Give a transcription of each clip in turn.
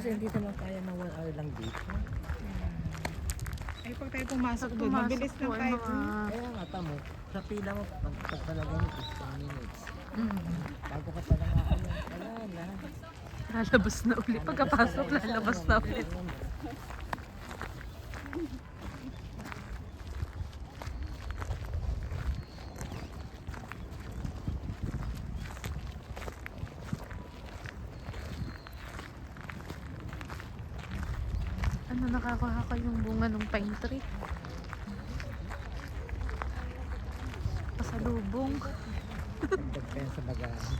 Kasi hindi naman kaya na 1 hour lang dito. Ay, pag tayo pumasok Pag doon, pumasok mabilis po lang ay tayo. mga... Kaya nga tamo, sa pila mo, pag talaga mo 15 minutes. Mm. Bago ka pa lang ano, wala na. Lalabas na uli. Pagkapasok, lalabas na ulit. Ano, nakakuha ko yung bunga ng pine tree. Pasalubong. Dagdag pa yan sa bagahe.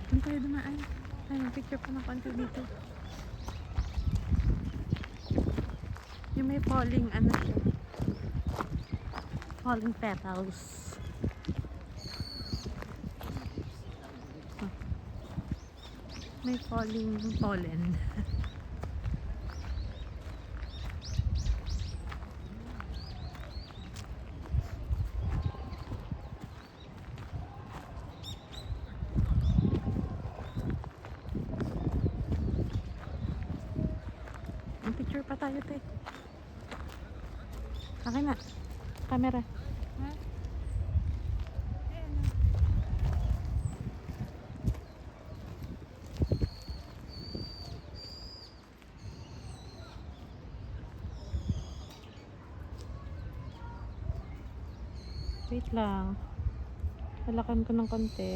Doon tayo dumaan. Ay, picture pa ng konti dito. Yung may falling, ano siya. Falling petals. Huh. May falling pollen. Picture pa tayo, te. Akin na. Camera. Ha? Wait lang. Lalakan ko ng konti.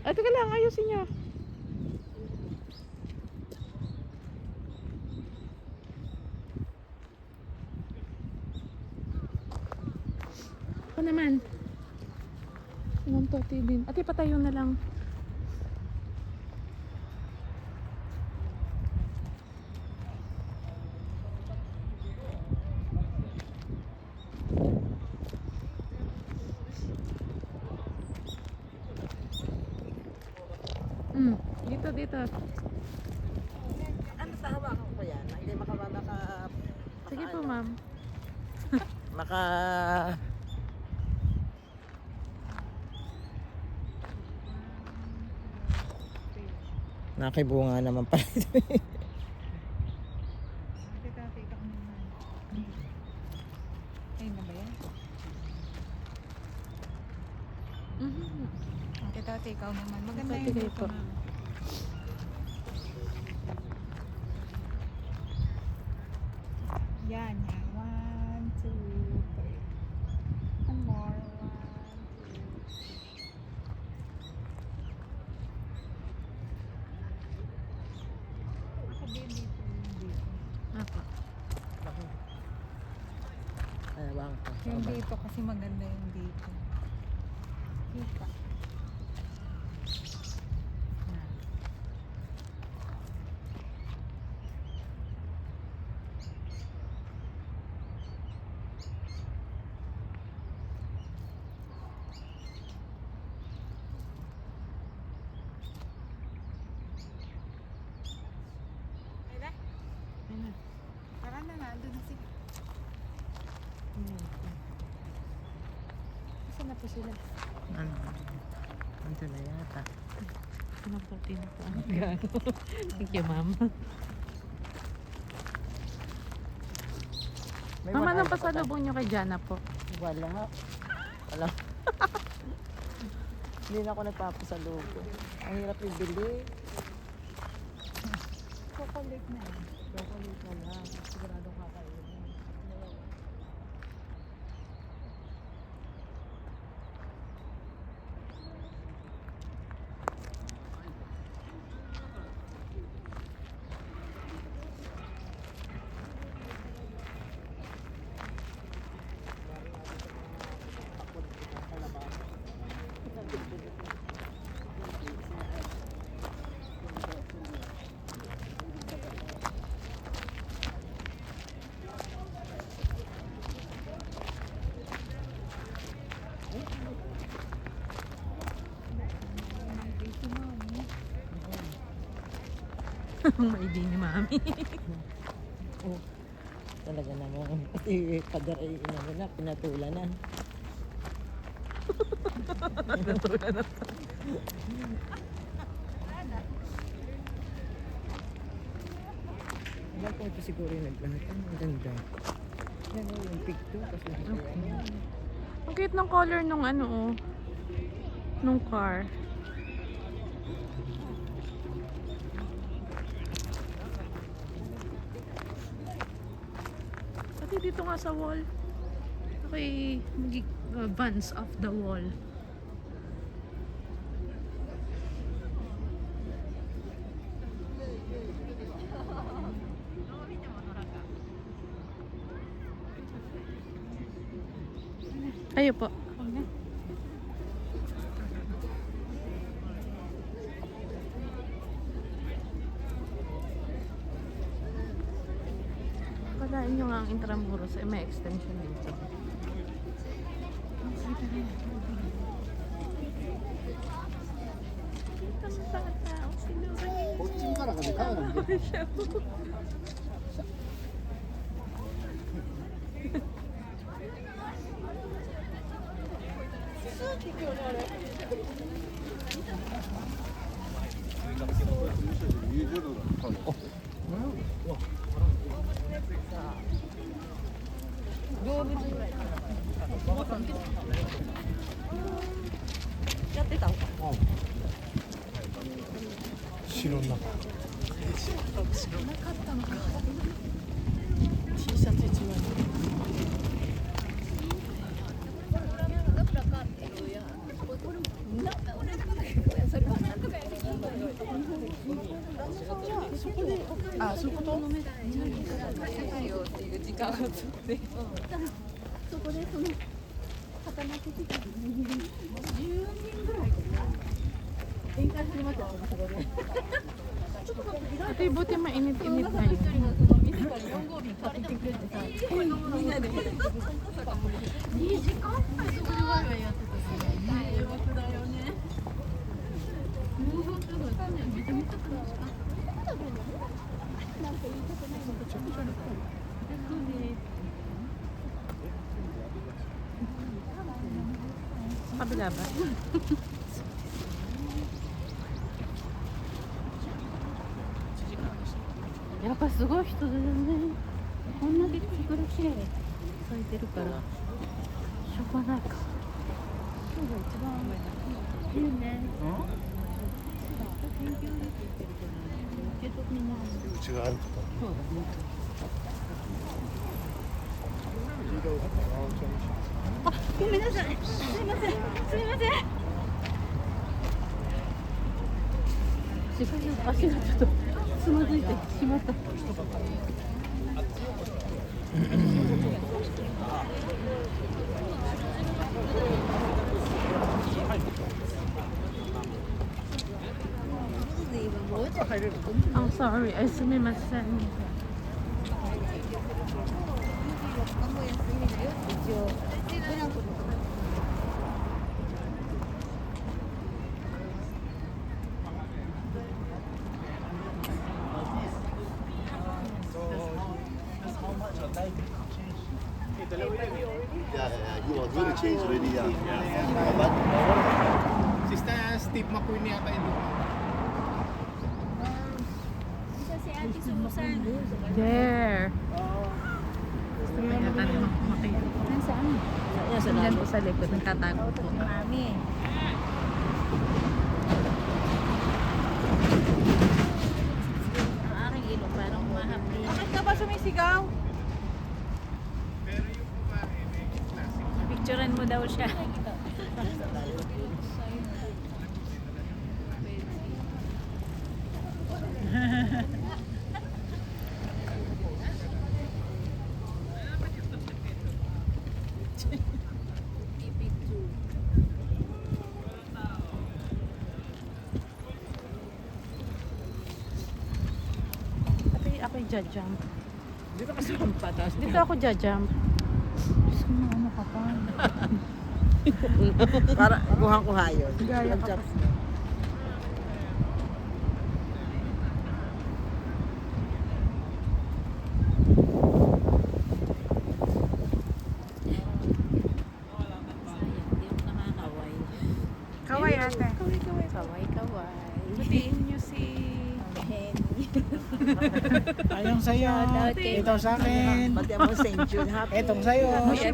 Ay, teka lang. Ayusin nyo. Ako naman. Sinong toti din. Ate, patayo na lang. Dito. Ano sa hawakan ko yan? Hindi Sige po, ma'am. maka nakibunga naman pala ito. Teka ko naman. Ay, na ba yan? Teka, ikaw naman. Maganda Teka, yung ikaw dito po. na. Yan. 1, 2, 3. One more. 1, 2. Sabihin dito. Ako. Ewan ko. Yung dito kasi maganda yung dito. Kita. Ayun na. Tara na, nandun na sila. Saan na po sila? Ano? Ito na yata. Pinaputi na po. Thank you, ma'am. May Ma'am, one anong hour pa tayo. pasalubong nyo kay Jana po? Wala. Wala. Hindi na ako nagpapasalubong. Ang hirap ibili. Chocolate na. Chocolate na lang. Siguradong kakainin. Maidi ni Mami. Oh, talaga naman. Pati pader ay inano na, pinatulan na. Natulan na. Alam ko ito siguro yung naglahat. Ang ganda. Yan o, yung picture. Kasi nakikita. Ang cute ng color nung ano oh. Nung car. Pati dito nga sa wall. Okay, vans off the wall. Ayo po. Palain nyo nga ang Intramuros ay may extension dito. Ang bata, ang sinuray. こっちからがでかいのに。 やってたのか。城の中。なかったのか。T シャツ一枚。あ、そういうこと？時間が経って。そこでその固まってきた10人ぐらい宴会始まったのそこで。Ate, buti mainit-init na yun. 店から4号便買ってきてくれてさ、みんなで2時間ぐらいやってたし、迷惑だよね。もう本当わかんない。めちゃめちゃ楽しかった。なんか言いたくないのでちょっとそうね。 Kabila ba? やっぱすごい人だよね。こんなに桜きれいに咲いてるからしょうがないか。今日が一番いいね。うちが歩くと。あ、ごめんなさい。すいません。すいません。足がちょっとつまずいてしまった。I'm sorry, ay sumimasen. You are going to change already, yeah. Sista Steve McQueen yata ito. There. Gusto mo yata ni makita. Nasaan? Yan sa Diyan lalo. po sa likod, nagtatago po. Mami. Ang aking ilong parang mahapli. Bakit ka ba sumisigaw? Picturean mo daw siya. Ako'y jajump. Dito kasi ang patas. Dito ako jajump. Ano ka pa? Para kuhang-kuha yun. Gaya ka Jump. pa. Ayong sa'yo. Ito sa akin. Pati mo St. Jude. Happy. Itong sa'yo. Happy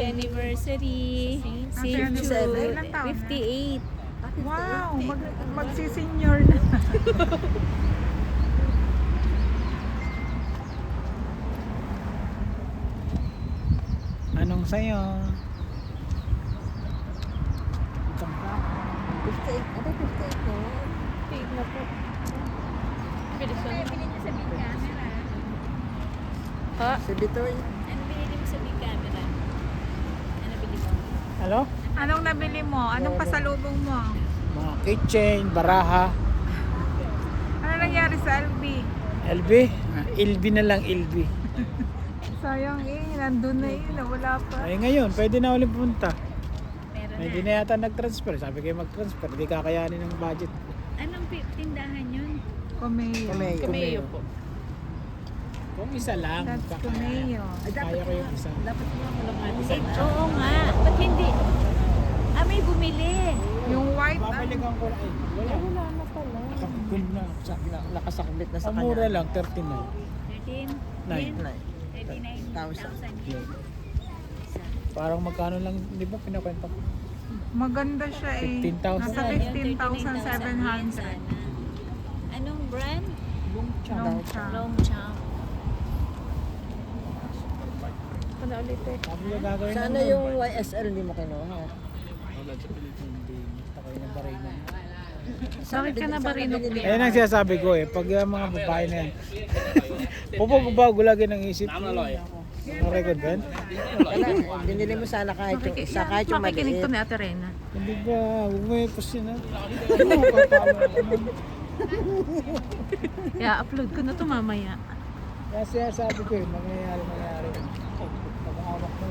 anniversary. Same to 58. Wow, magsisenior na. Anong sa'yo? Itong sa 58. Ano 58 no? Big na po. Bilis na. Ano binili niyo sa big camera? Ha? Si Bitoy. Ano binili mo sa big camera? Ano binili mo? Hello? Anong nabili mo? Anong pasalubong mo? Mga keychain, baraha. Ano nangyari sa LB? LB? LB na lang LB. Sayang nandun na nawala pa. Ay ngayon, pwede na ulit punta. Meron Hindi na. na yata nag-transfer. Sabi kayo mag-transfer. Hindi kakayanin ng budget. Anong tindahan yun? Kumayo. Kumayo. po. Kung isa lang, That's baka Kumayo. kaya ko yung isa. Dapat mo ako lang ate sa Oo nga. Ba't hindi? May bumili. Yung white, Babalikan ko lang. Ay, wala. Wala na pala. Nakapagpun na. Nakasakbit na sa Ang kanya. mura lang, 39. 13? Nine. 39,000. Parang magkano lang, di ba pinakwenta ko? maganda siya eh. 15,000. Nasa 15,700. Anong brand? Longchamp. Longchamp. Ano ulit eh. Sabi ko gagawin Sana naman. yung YSL hindi mo kinuha. Hindi. Ako yung barina. Bakit ka na ba rin? Ayan ang sinasabi ko eh, pag yung mga babae na yan, pupubago lagi ng isip. Ang record ba yan? Kaya binili mo sana kahit yung isa, kahit yung Makikinig to maliit. ni Ate Rena. Hindi ba, huwag mo i-post yun ha. I-upload ko na to mamaya. Kaya sinasabi ko eh, mangyayari. Pag-awak mo.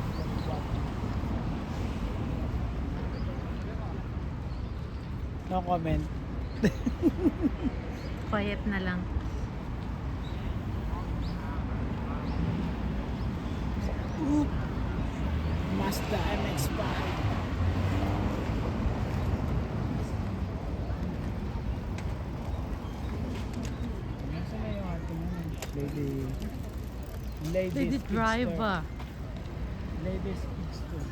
No comment. Quiet na lang. Mazda MX-5. Nasaan na yung ating lady Lady speedster. driver. Lady speedster.